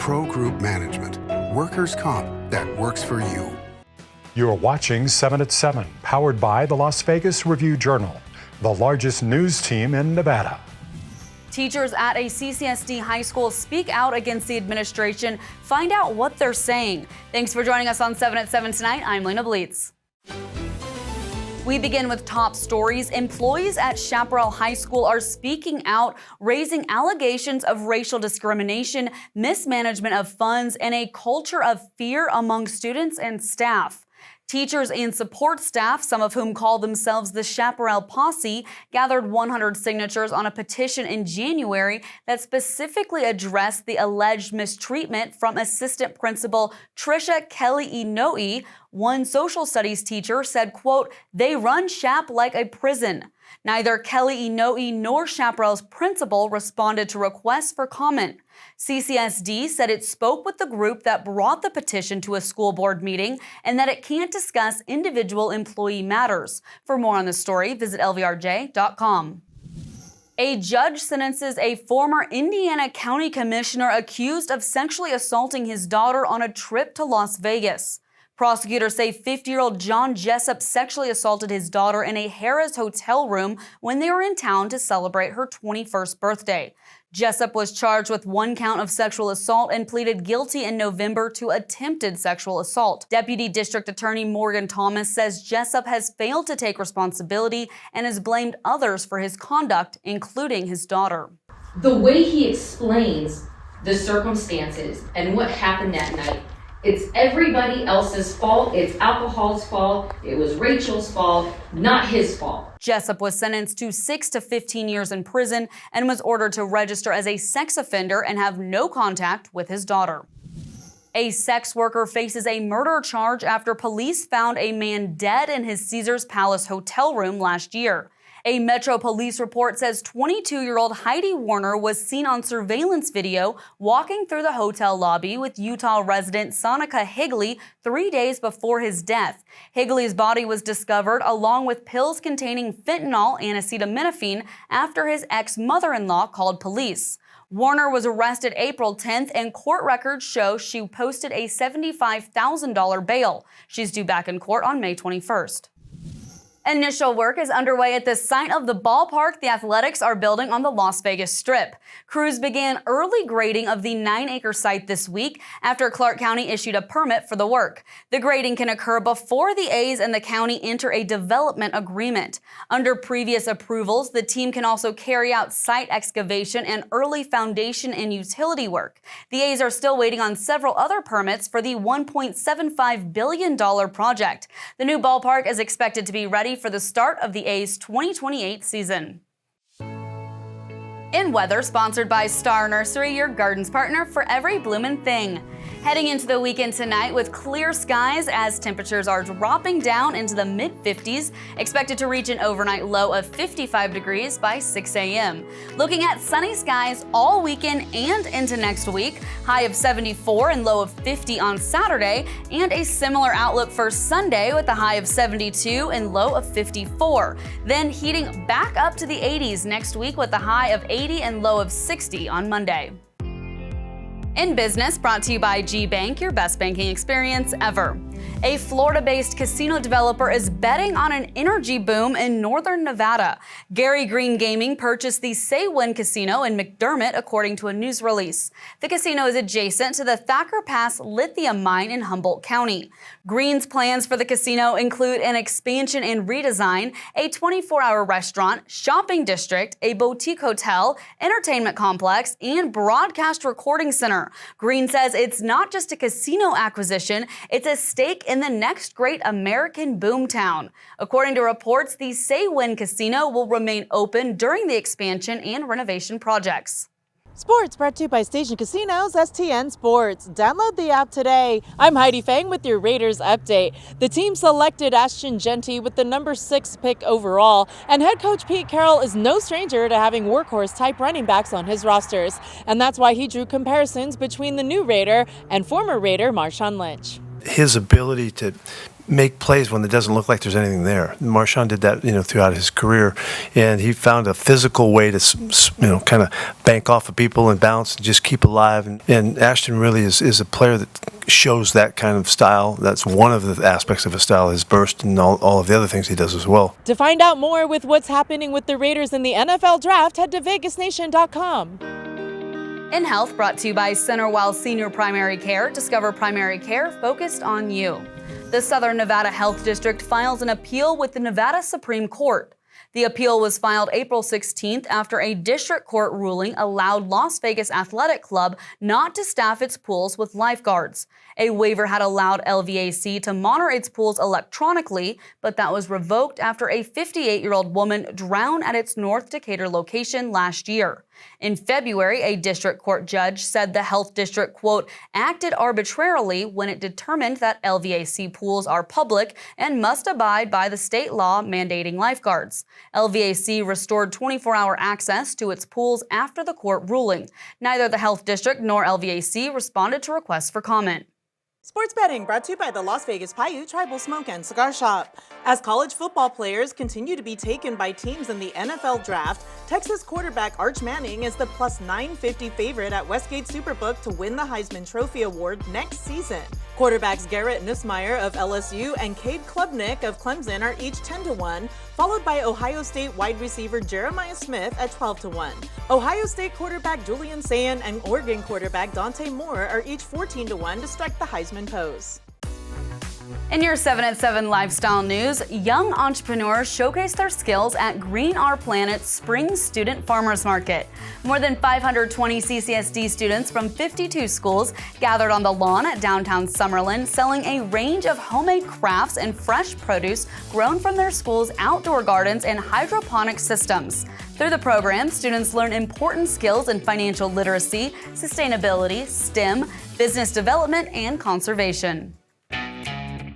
Pro Group Management. Workers' comp that works for you. You're watching 7 at 7, powered by the Las Vegas Review-Journal, the largest news team in Nevada. Teachers at a CCSD high school speak out against the administration. Find out what they're saying. Thanks for joining us on 7 at 7 tonight. I'm Lena Bleetz. We begin with top stories. Employees at Chaparral High School are speaking out, raising allegations of racial discrimination, mismanagement of funds, and a culture of fear among students and staff. Teachers and support staff, some of whom call themselves the Chaparral Posse, gathered 100 signatures on a petition in January that specifically addressed the alleged mistreatment from assistant principal Trisha Kelly-Inouye. One social studies teacher said, quote, "They run Chap like a prison." Neither Kelly-Inouye nor Chaparral's principal responded to requests for comment. CCSD said it spoke with the group that brought the petition to a school board meeting and that it can't discuss individual employee matters. For more on the story, visit lvrj.com. A judge sentences a former Indiana County commissioner accused of sexually assaulting his daughter on a trip to Las Vegas. Prosecutors say 50-year-old John Jessup sexually assaulted his daughter in a Harrah's hotel room when they were in town to celebrate her 21st birthday. Jessup was charged with 1 count of sexual assault and pleaded guilty in November to attempted sexual assault. Deputy District Attorney Morgan Thomas says Jessup has failed to take responsibility and has blamed others for his conduct, including his daughter. The way he explains the circumstances and what happened that night, it's everybody else's fault. It's alcohol's fault. It was Rachel's fault, not his fault. Jessup was sentenced to 6 to 15 years in prison and was ordered to register as a sex offender and have no contact with his daughter. A sex worker faces a murder charge after police found a man dead in his Caesars Palace hotel room last year. A Metro Police report says 22-year-old Heidi Warner was seen on surveillance video walking through the hotel lobby with Utah resident Sonica Higley 3 days before his death. Higley's body was discovered along with pills containing fentanyl and acetaminophen after his ex-mother-in-law called police. Warner was arrested April 10th, and court records show she posted a $75,000 bail. She's due back in court on May 21st. Initial work is underway at the site of the ballpark the Athletics are building on the Las Vegas Strip. Crews began early grading of the 9-acre site this week after Clark County issued a permit for the work. The grading can occur before the A's and the county enter a development agreement. Under previous approvals, the team can also carry out site excavation and early foundation and utility work. The A's are still waiting on several other permits for the $1.75 billion project. The new ballpark is expected to be ready for the start of the A's 2028 season. In weather, sponsored by Star Nursery, your garden's partner for every bloomin' thing. Heading into the weekend tonight with clear skies as temperatures are dropping down into the mid-50s, expected to reach an overnight low of 55 degrees by 6 a.m. Looking at sunny skies all weekend and into next week, high of 74 and low of 50 on Saturday, and a similar outlook for Sunday with a high of 72 and low of 54. Then heating back up to the 80s next week with a high of 80 and low of 60 on Monday. In business, brought to you by G-Bank, your best banking experience ever. A Florida-based casino developer is betting on an energy boom in northern Nevada. Gary Green Gaming purchased the Say When Casino in McDermott, according to a news release. The casino is adjacent to the Thacker Pass lithium mine in Humboldt County. Green's plans for the casino include an expansion and redesign, a 24-hour restaurant, shopping district, a boutique hotel, entertainment complex, and broadcast recording center. Green says it's not just a casino acquisition, it's a stake in the next great American boomtown. According to reports, the Say When Casino will remain open during the expansion and renovation projects. Sports brought to you by Station Casinos, STN Sports. Download the app today. I'm Heidi Fang with your Raiders update. The team selected Ashton Jeanty with the number 6 pick overall, and head coach Pete Carroll is no stranger to having workhorse-type running backs on his rosters. And that's why he drew comparisons between the new Raider and former Raider Marshawn Lynch. his ability to make plays when it doesn't look like there's anything there. Marshawn did that, throughout his career, and he found a physical way to, kind of bank off of people and bounce and just keep alive. And Ashton really is a player that shows that kind of style. That's one of the aspects of his style, his burst and all of the other things he does as well. To find out more with what's happening with the Raiders in the NFL Draft, head to VegasNation.com. In Health, brought to you by CenterWell Senior Primary Care. Discover primary care focused on you. The Southern Nevada Health District files an appeal with the Nevada Supreme Court. The appeal was filed April 16th after a district court ruling allowed Las Vegas Athletic Club not to staff its pools with lifeguards. A waiver had allowed LVAC to monitor its pools electronically, but that was revoked after a 58-year-old woman drowned at its North Decatur location last year. In February, a district court judge said the health district, quote, acted arbitrarily when it determined that LVAC pools are public and must abide by the state law mandating lifeguards. LVAC restored 24-hour access to its pools after the court ruling. Neither the health district nor LVAC responded to requests for comment. Sports betting brought to you by the Las Vegas Paiute Tribal Smoke and Cigar Shop. As college football players continue to be taken by teams in the NFL Draft, Texas quarterback Arch Manning is the plus 950 favorite at Westgate Superbook to win the Heisman Trophy award next season. Quarterbacks Garrett Nussmeier of LSU and Cade Klubnik of Clemson are each 10-1, followed by Ohio State wide receiver Jeremiah Smith at 12-1. Ohio State quarterback Julian Sayin and Oregon quarterback Dante Moore are each 14-1 to strike the Heisman pose. In your 7 at 7 lifestyle news, young entrepreneurs showcase their skills at Green Our Planet's Spring Student Farmers Market. More than 520 CCSD students from 52 schools gathered on the lawn at downtown Summerlin, selling a range of homemade crafts and fresh produce grown from their school's outdoor gardens and hydroponic systems. Through the program, students learn important skills in financial literacy, sustainability, STEM, business development, and conservation.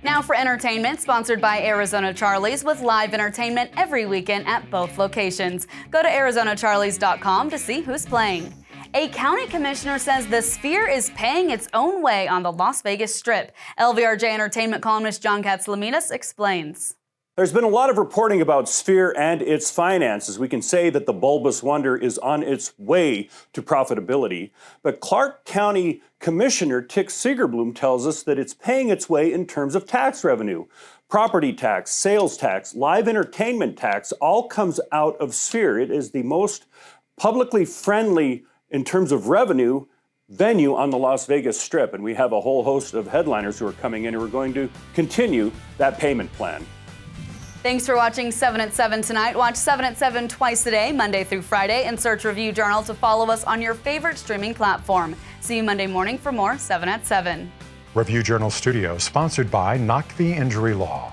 Now for entertainment, sponsored by Arizona Charlie's, with live entertainment every weekend at both locations. Go to ArizonaCharlies.com to see who's playing. A county commissioner says the Sphere is paying its own way on the Las Vegas Strip. LVRJ entertainment columnist John Katzlaminas explains. There's been a lot of reporting about Sphere and its finances. We can say that the bulbous wonder is on its way to profitability. But Clark County Commissioner Tick Segerblum tells us that it's paying its way in terms of tax revenue. Property tax, sales tax, live entertainment tax all comes out of Sphere. It is the most publicly friendly in terms of revenue venue on the Las Vegas Strip. And we have a whole host of headliners who are coming in who are going to continue that payment plan. Thanks for watching 7 at 7 tonight. Watch 7 at 7 twice a day, Monday through Friday, and search Review Journal to follow us on your favorite streaming platform. See you Monday morning for more 7 at 7. Review Journal Studio, sponsored by Knock the Injury Law.